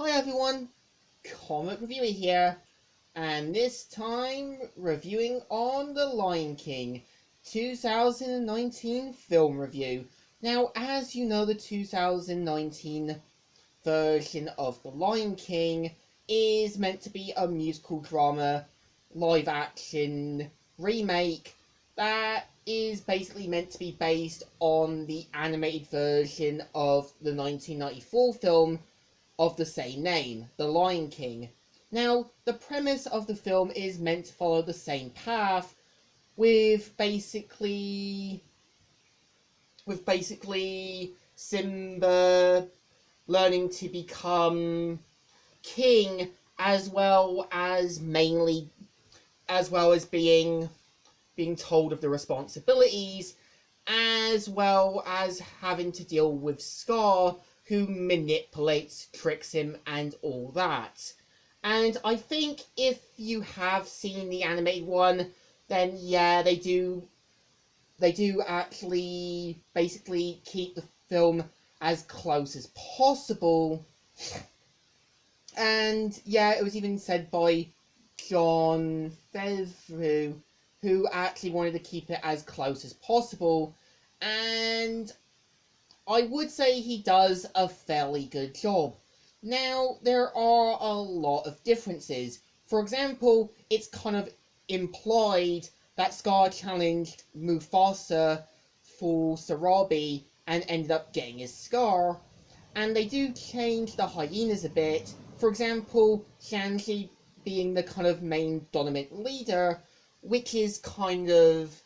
Hi everyone, Comic Reviewer here, and this time reviewing on The Lion King 2019 film review. Now, as you know, the 2019 version of The Lion King is meant to be a musical drama, live action remake that is basically meant to be based on the animated version of the 1994 film of the same name, The Lion King. Now, the premise of the film is meant to follow the same path with basically Simba learning to become king as well as being told of the responsibilities, as well as having to deal with Scar, who manipulates, tricks him, and all that. And I think if you have seen the animated one, then yeah, they do actually basically keep the film as close as possible. And yeah, it was even said by Jon Favreau, who actually wanted to keep it as close as possible. And I would say he does a fairly good job. Now, there are a lot of differences. For example, it's kind of implied that Scar challenged Mufasa for Sarabi and ended up getting his scar. And they do change the hyenas a bit. For example, Shanji being the kind of main dominant leader, which is kind of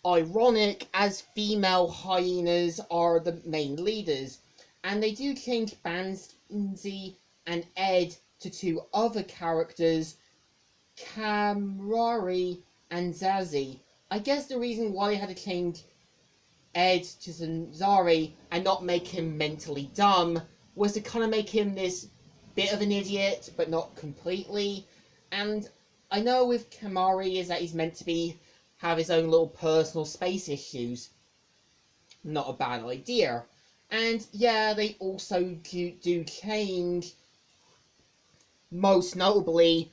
ironic as female hyenas are the main leaders. And they do change Banzi and Ed to two other characters, Kamrari and Zazie. I guess the reason why they had to change Ed to Zanzari and not make him mentally dumb was to kind of make him this bit of an idiot, but not completely. And I know with Kamari is that he's meant to be have his own little personal space issues. Not a bad idea. And yeah, they also do change, most notably,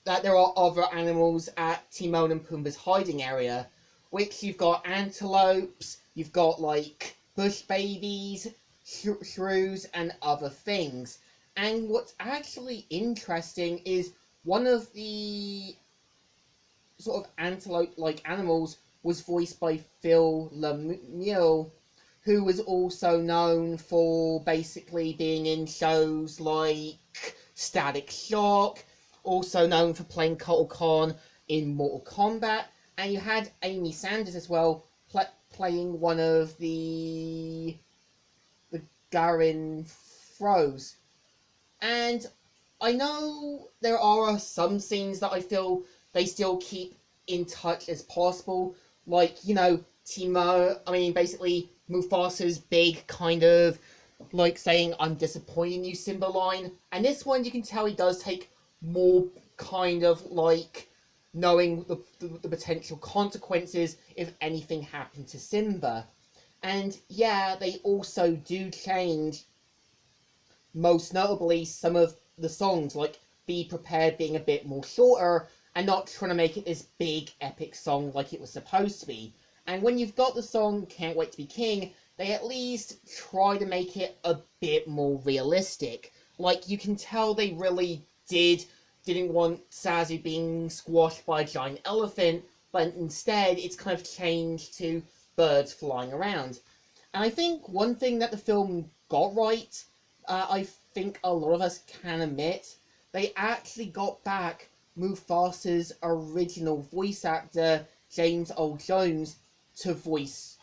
that there are other animals at Timon and Pumbaa's hiding area, which you've got antelopes, you've got like bush babies, shrews, and other things. And what's actually interesting is one of the sort of antelope-like animals was voiced by Phil Lemieux, who was also known for basically being in shows like Static Shock, also known for playing Kotal Khan in Mortal Kombat, and you had Amy Sanders as well, playing one of the Garin Throws. And I know there are some scenes that I feel they still keep in touch as possible. Like, basically Mufasa's big kind of like saying, "I'm disappointed in you," Simba line. And this one, you can tell he does take more kind of like knowing the potential consequences if anything happened to Simba. And yeah, they also do change, most notably, some of the songs, like Be Prepared being a bit more shorter and not trying to make it this big epic song like it was supposed to be. And when you've got the song Can't Wait to Be King, they at least try to make it a bit more realistic. Like, you can tell they really didn't want Zazu being squashed by a giant elephant, but instead it's kind of changed to birds flying around. And I think one thing that the film got right, I think a lot of us can admit, they actually got back Mufasa's original voice actor, James Earl Jones, to voice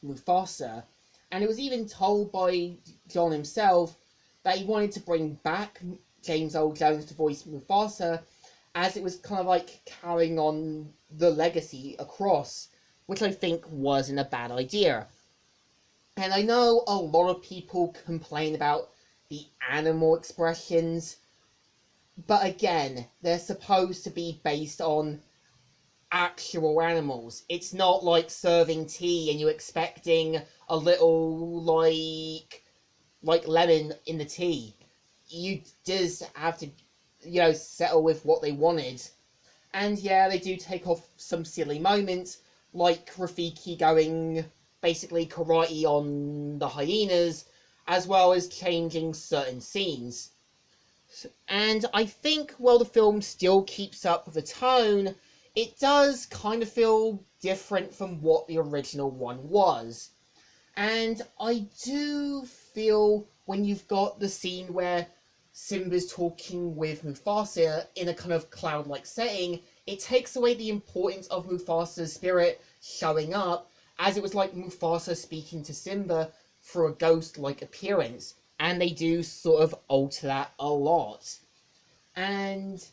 Mufasa. And it was even told by John himself that he wanted to bring back James Earl Jones to voice Mufasa, as it was kind of like carrying on the legacy across, which I think wasn't a bad idea. And I know a lot of people complain about the animal expressions, but again, they're supposed to be based on actual animals. It's not like serving tea and you expecting a little like lemon in the tea. you just have to, settle with what they wanted. And yeah, they do take off some silly moments, like Rafiki going basically karate on the hyenas, as well as changing certain scenes. And I think while the film still keeps up with the tone, it does kind of feel different from what the original one was. And I do feel when you've got the scene where Simba's talking with Mufasa in a kind of cloud-like setting, it takes away the importance of Mufasa's spirit showing up, as it was like Mufasa speaking to Simba through a ghost-like appearance, and they do sort of alter that a lot. And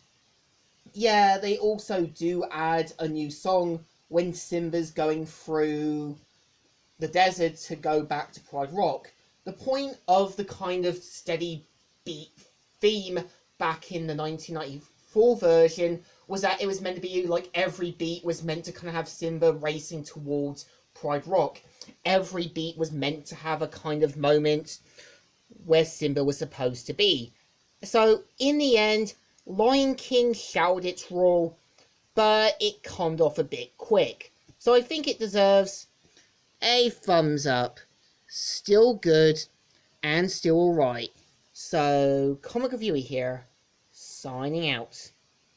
yeah, they also do add a new song when Simba's going through the desert to go back to Pride Rock. The point of the kind of steady beat theme back in the 1994 version was that it was meant to be like every beat was meant to kind of have Simba racing towards Pride Rock. Every beat was meant to have a kind of moment where Simba was supposed to be. So in the end, Lion King shouted its role, but it calmed off a bit quick. So I think it deserves a thumbs up. Still good and still alright. So, Comic Reviewer here, signing out.